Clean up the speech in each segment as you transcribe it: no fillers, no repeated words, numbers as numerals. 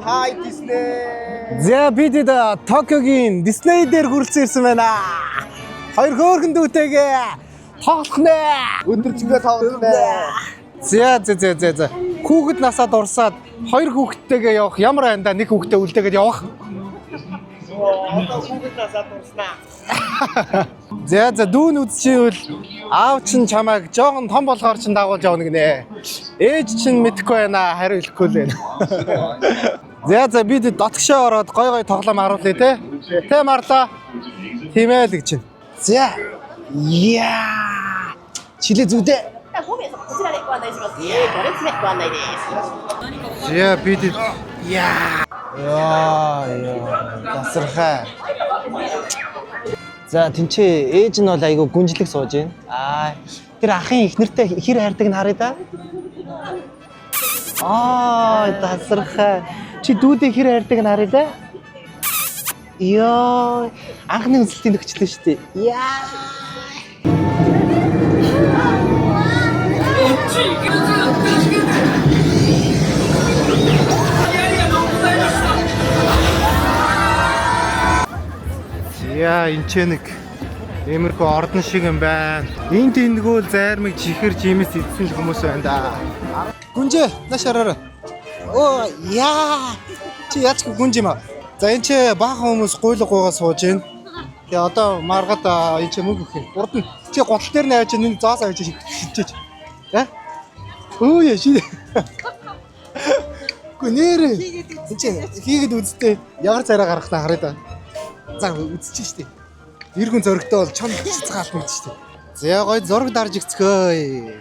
Hi Disney. За бид Токиогийн Disney дээр хүрэлцэн ирсэн байна. Хоёр хөөрхөн дүүтэйгээ тоглох нэ. Өдөржингөө тоглох нэ. За. Хүүхэд насаад урсаад хоёр хүүхэдтэйгээ явах ямар байна да, нэг хүүхэдтэй үлдээгээд явах. Одоо хүүхэд насаад урснаа. За дүүн үзчихвэл аав чинь чамайг жоохон том болохоор чинь дагуулж явна гинэ. Ээж чинь мэдэхгүй байна, хариу хэлэхгүй л байна. За бид дотгошоо ороод гой тоглоом харуулъя те. Тэ марлаа. Тийм ээ л гэж байна. За. Яа. Чилээ зүдээ. За бид яа. Тасархаа. За тэнцээ ээж нь бол айгүй гүнжлэг сууж байна. Тэр ахын их нэртэй хэр хайрдаг нь харъя да. Тасархаа. Чи дүүдээ хэр хайрдаг нь харъя да. Йоо, анхны үзэлтийн нөхчлөө шүү дээ. Яа. Яа, энэ ч нэг иймэрхүү ордон шиг юм байна. Энд тэндгүүл зайрмаг чихэр жимс идсэн хүмүүс байна да. Гүнжээ, нааш хараарай. Яа. Чи яаж гүнж юм аа? За энэ ч баахан хүмүүс гуйлгуугаа сууж байна. Тэгээ одоо маргад энэ ч мөнгө өгөх юм. Урд нь чи гутал дээр нь авч энэ зоос авч шидчихэж. За. Яа шид. Гүнээр. Энд чи хийгээд үзтээ ямар царай гарах та харъя да. За үзчихэж штэ. Иргэн зөрөгтэй бол чам цэцгаал мэдэж штэ. За гоё зураг дарж игцгөөе.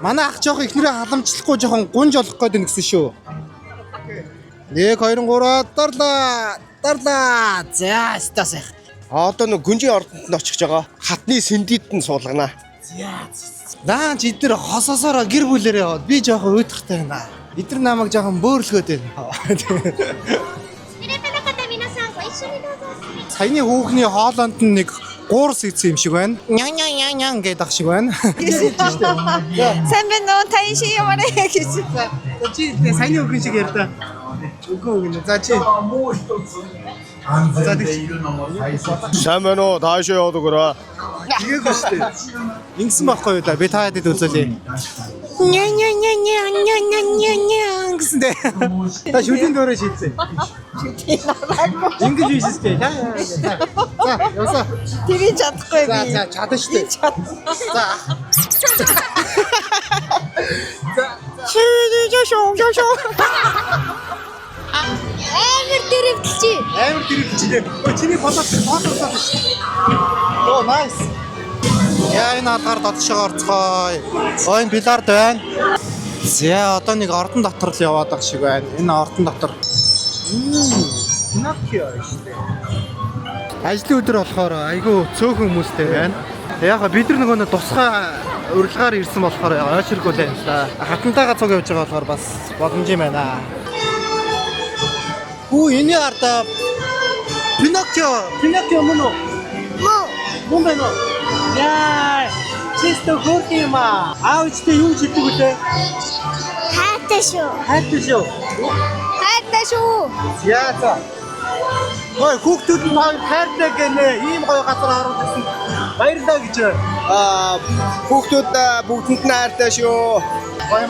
Манай ах жоох ихнэрээ халамжлахгүй жоохон гунж олох гээд байна гэсэн шүү. 1 2 3 дарлаа. За стасах. Одоо нэг гүнжийн ордонд нь очих жоо. Хатны сэндэд нь суулгана. Наа чи эдгээр хосоосороо гэр бүлэрээ яваад би жоохон уйтгартай байна. Эдгээр намайг жоохон бөөрлөхөд байна. Саяны хүүхний хоолонд нэг гуурс ийцсэн юм шиг байна. Нян гэдэг ах шиг байна. Сайн байна уу? Тань шиг ямарэ гэж. Чи саяны хүүхэн шиг ярьдаа. Үгүй гэнэ. За чи. Сайн байна уу? Таашаа яваад өгөрөө. Тэгээгүй шүү дээ. Ингэсэн байхгүй юу да? Би та хэд үзүүлээ. Нян гэсэндээ. Та шүтэн дөрөө шийдсэн. Ингэж хийжтэй. За явсаа. Тэгээ чадахгүй би. За чадна шүү дээ. За. Шоо. Амар дэрвэлжээ. Чиний болоод тоосоосоо шүү. Nice. Яа энэ алгаар дотшоо орцгоё. Энэ бильярд байна. За одоо нэг ордон дотор л яваад байгаа шиг байна. Энэ ордон дотор. Нокио шүү дээ. Ажлын өдөр болохоор айгүй цөөхөн хүмүүстэй байна. Яг бид нар нөгөө тусгай урилгаар ирсэн болохоор ойширгүй л байна л да. Хатантайгаа цуг явж байгаа болохоор бас боломж юм байна. Энэ арда Пиноккио мөн үү? Мөн байна уу? Яа, чисто хөөх юм аа. Аавчтай юу хэлдэг үлээ? Хайртай шүү. Яа. Хөөе, хүүхдүүд нь хайртай гэнэ. Ийм гоё газар харуулж ирсэн. Баярлалаа гэж. Хүүхдүүд бүгдэнд нь хайртай шүү.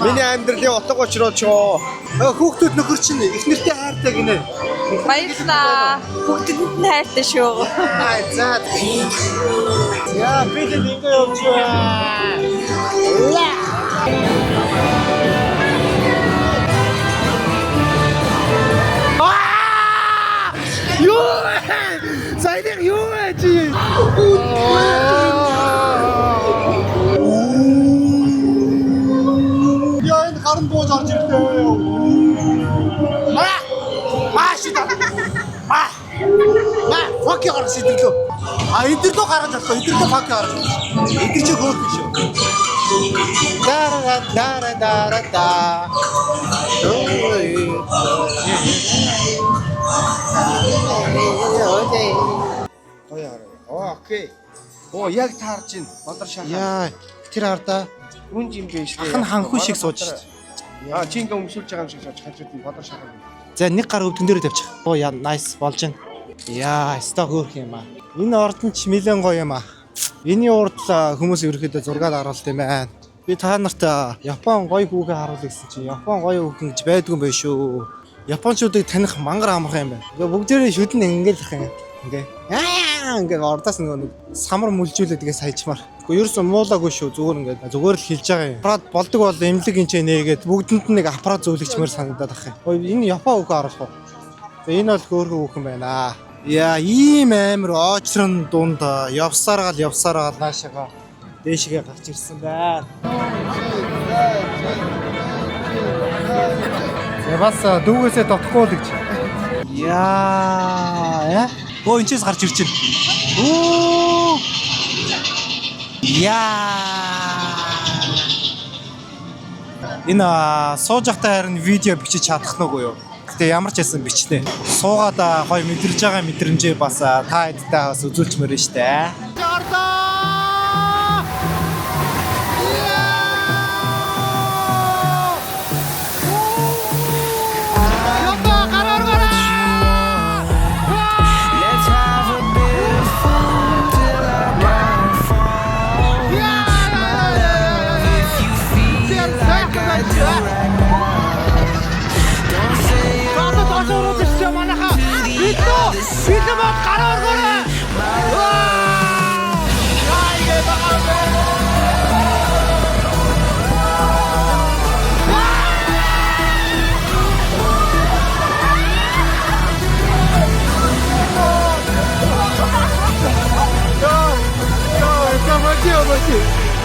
Миний амьдралын утга учир шүү. Хүүхдүүд нөхөр чинь их нэртэй хайртай гинэ. Баярлалаа. Бүгдэнд нь хайртай шүү. За. Яа, бид ингэ явж байна. Сайдэр юу вэ чи? Яа энэ харан бууж орж ирлээ. Шида. Фоки гарч идэрлөө. Эдэрлөө гараад болохоо. Эдэрлөө фоки гарч. Эдэр чи хөөх биш үү? Дара. Окей. Яг таарж байна. Бодар шахаа. Яа, тэр хардаа Гүнж юм биш үү? ах нь ханхуу шиг сууж шít. Чи ингээ өмсүүлж байгаа юм шиг сууж хажууд нь бодар шахаа. За нэг гар өвдгөн дээр тавьчих. Оо яа nice болж байна. Яа, сток хөөх юм аа. Энэ ордон ч нэлээд гоё юм аа. Эний урд хүмүүс ерөөхдөө зургаад харуулт юм байна. Би та нарт Япон гоё хүүгээ харуулъя гэсэн чинь Япон гоё хүүхэн гэж байдгүй юм байна шүү. Япончуудыг таних мангар амархан юм байна. Ингээ бүгдээрээ шүдэн ингээл их юм. Ингээ ингээ ордоос нэг самар мүлжүүлээд тэгээ саячмаар. Гэхдээ ерөөсөө муулаагүй шүү. Зүгээр л хэлж байгаа юм. Аппарат болдог бол эмнэлэг энэ нээгээд бүгдэнд нь нэг аппарат зөвлөгчмөр санагдаад ах юм. Ой энэ Япон хүүгээ харуулах уу. За энэ бол хөөрхөн хүүхэн байна. Яа ийм амир очрон дунд явсараад наашаага дээшгээ гарч ирсэн байна. Я бас дүүгээсээ дотохгүй л гэж. Яа. Оо энэчээс гарч ирж байна. Оо. Яа. Энэ сууж ахтай харин видео бичиж чадах нүггүй юу? Гэтэ ямар ч байсан бичнэ. Суугаад гоё мэдрэж байгаа мэдрэмжээ бас та хэдтэй бас үзүүлчмээр нь штэ. Бид мод гараар гөрөө.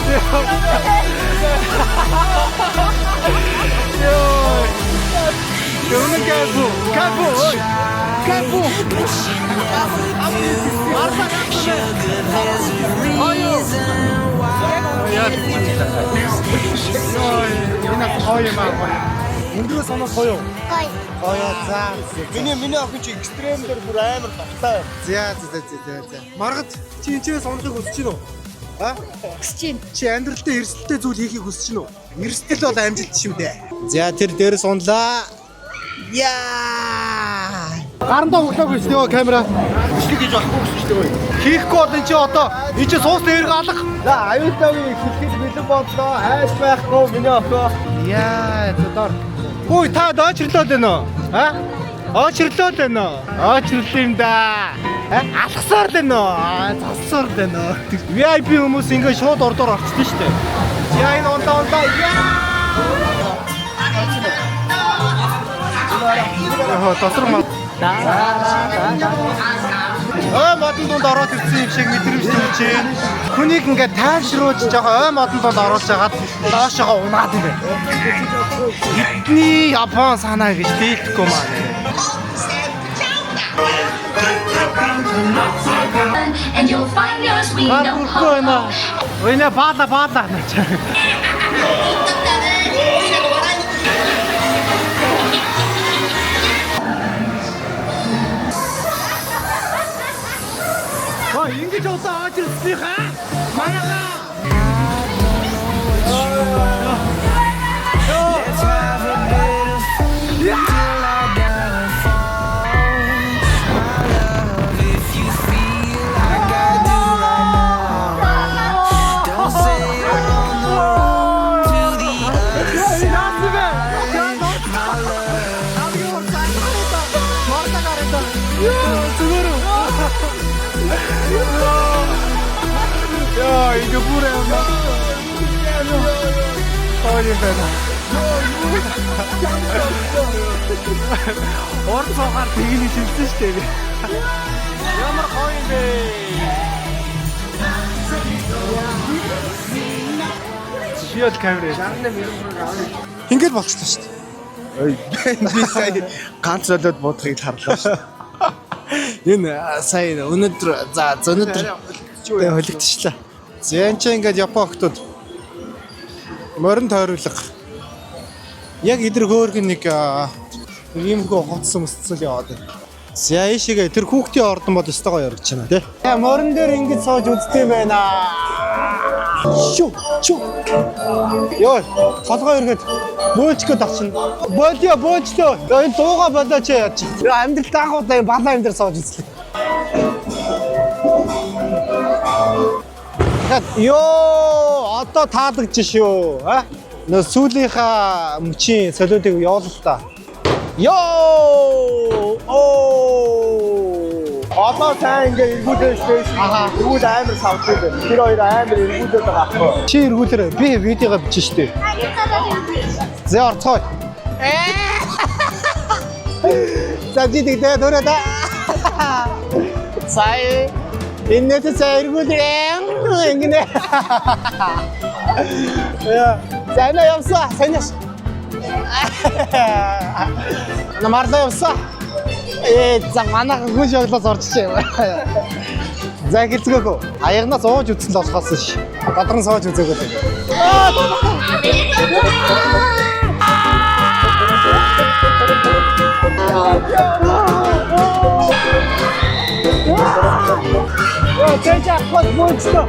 Яа байгаа. Кайфу. Өндрөө санаас гоё. Гоё заа. Миний охин чи экстрем дээр бүр амар тавтай. За. Маргад чи энэ сонлыг хүсэж гин үү? А? Хүсэж байна. Чи амьдралдаа эрсдэлтэй зүйл хийхийг хүсэж гин үү? Эрсдэл бол амжилт шүү дээ. За тэр дээр сунлаа. Яа! Гарандаа өглөөг шүү дээ камера. Бичлэг гэж авахгүй шүү дээ. Хийхгүй бол энэ чи одоо энэ чи суус дээрг алах. За аюултайгийн хэлхийд бэлэн боллоо. Айж байхгүй миний охин. Яа, тодор. Хөөе та очрлоо дээ нөө. А? Очрлоо дээ нөө. Очрлоо юм да. Алхасаар дээ нөө. Зассаар дээ нөө. VIP хүмүүс ингээ шууд ордоор орчдөө шүү дээ. Яа энэ онлоо. Яа, тосрог мод. Модон донд ороод ирсэн юм шиг мэдрэмж төрж байна. Хүнийг ингээд тайвшруулж байгаа модон донд оруулж хагаад доошоо унаад юм байна. Бидний Япон санаа гэж дийлдэхгүй маа. And you'll find your sweet home. Ой баала. Ингэж удаа очирсны хаа? Манайхаа. Яа, 이게 뭐래? 어디 배나? Орцоор тэгний шилсэн шүү дээ. Ямар гоё юм бэ? Шиэт камера. Ингээд болчихлоо шүү дээ. Ой, би сая ганц болоод бодохыг харлаа шүү. Энэ сая өнөөдөр өнөөдөр холигдчихлаа. За энэ чинь ингээд Япон хотод морин тойруулга. Яг идэр хөөргөн нэг иймэрхүү хотсон мөсцөл яваад байна. За ийшээгээ тэр хүүхдийн ордон бол өстой гоё яригч байна тий. Морин дээр ингэж сууж үздэг юм байна. Шү. Йоо, толгой эргээд бөөлчгөө тагчин. Бөөчлөө. Энэ дууга болооч яа чи. Амьдрал таахуудаа балаа амьдрал сууж үзлээ. Йоо, одоо таалагдж шүү. Нөө сүүлийнхаа мөчийн солиодыг явуул та. Йоо! Одоо сайн ингээ эргүүлээ шүү. Эргүүл амар савдаг. Тэр хоёр амар эргүүлээд байгаа. Чи эргүүлэр би видеого бичэн штэ. Зэ орцгой. Сажидик дэ дөрөд. Сая иннэт сая эргүүлээ. Ингэнэ. Яа, зайна явсаа. Саняш. Намарлаа явсаа. За манайх хүн шоглоос орчихжээ. За гэлцгээгөө. Аягнаас ууж үзсэн л болохоос ш. Гадран сууж үзээгөө. Тэжа хот бочто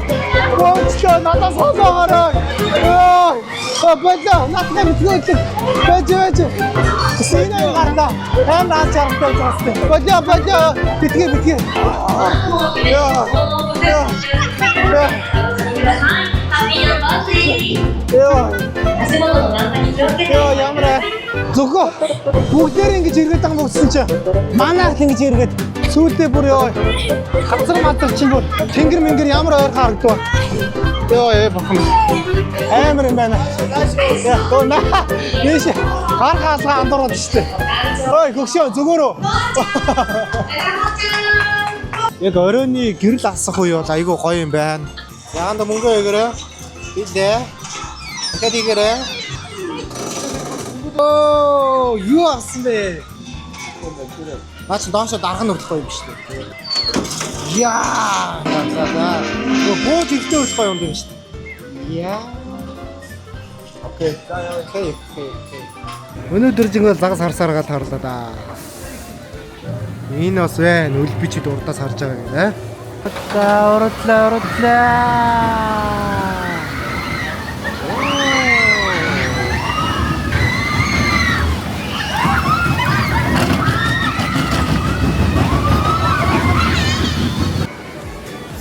надад соосоорой. Бэлээ натгэр зүгт. Бэж. Синэ гарда. Хамаа чартай цастай. Бэлээ. Битгий. Яа. Ямраа. Зүгөө. Бүгдээр ингэж эргээд байгаа мөксөн чи. Манайх ингэж эргээд сүүлдээ бүр ёо. Хацар матар чинь бүр тэнгэр мэнгэр ямар ойр харагдав. Ёо бахан. Амар юм байна. Яа, наа. Яш. Гар хаасгаа андуураад штэ. Ой, гөгшөө зүгөөрөө. Яг оройны гэрэл асах үе бол айгүй гоё юм байна. Яанда мөнгө өгөрөө. Бидээ. Дахиад игээрээ. Оо, юу асан бэ? Наач доошо дарах нь хөрлөхгүй юм шүү дээ. Яа. Боо тэгтээ хөрлөхгүй юм дээ шүү дээ. Яа. Окей. Өнөөдөр жингээ загас харсараад харлаа да. Энэ бас байна. Үлбичид урдаас харж байгаа юм аа. Урлаа.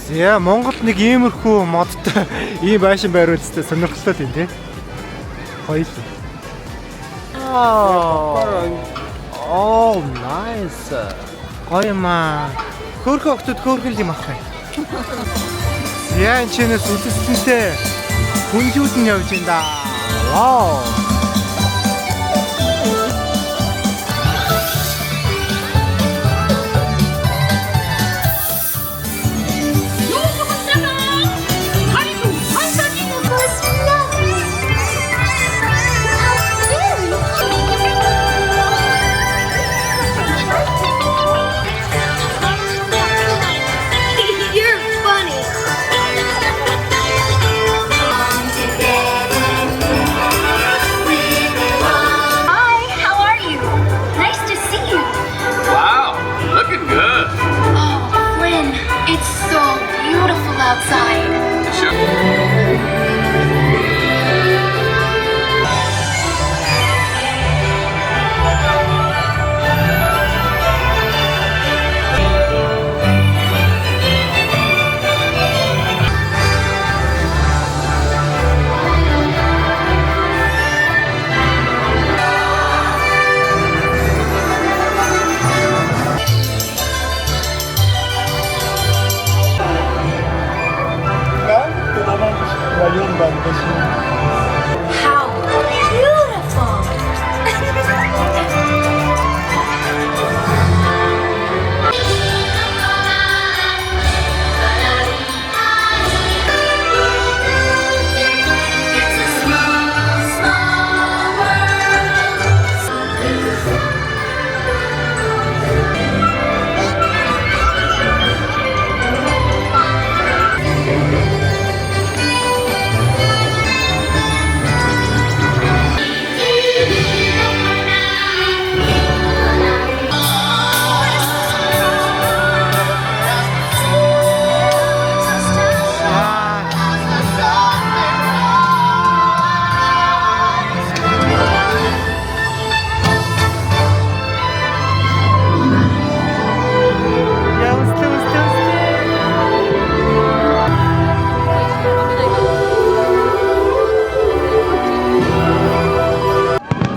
Яа, Монголд нэг иймэрхүү модтой ийм байшин байруулстай сонирхолтой тийм тий. Хоёул. Oh, nice. Гоёма. Хөөрхөн октод хөөрхөн юм ах. Яа, энэ чинээс үсэсэнтэй хүнжүүд нь явж байна да. Вау.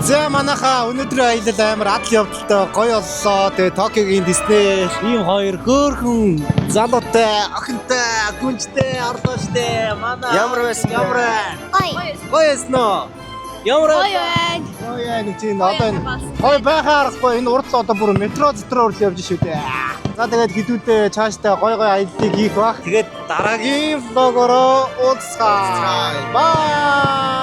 За манайхаа өнөөдрийн аялал амар адал явдалтай гоё боллоо. Тэгээ Токиогийн Дисней ийм хоёр хөөрхөн залуутай, охинтой, гүнжтэй, орлоочтой манай Ямар байсан бэ? Ямар Ой. гоё эснэ. Ямар Ой ой. гоё яг чинь одоо энэ гоё байхаа аргагүй энэ урд л одоо бүр метро дотроо урд явж шүү дээ. За тэгээд хэдүүдээ цаашдаа гоё аяллыг хийх баг. Тэгээд дараагийн влогороо уулзцгаая. Бай.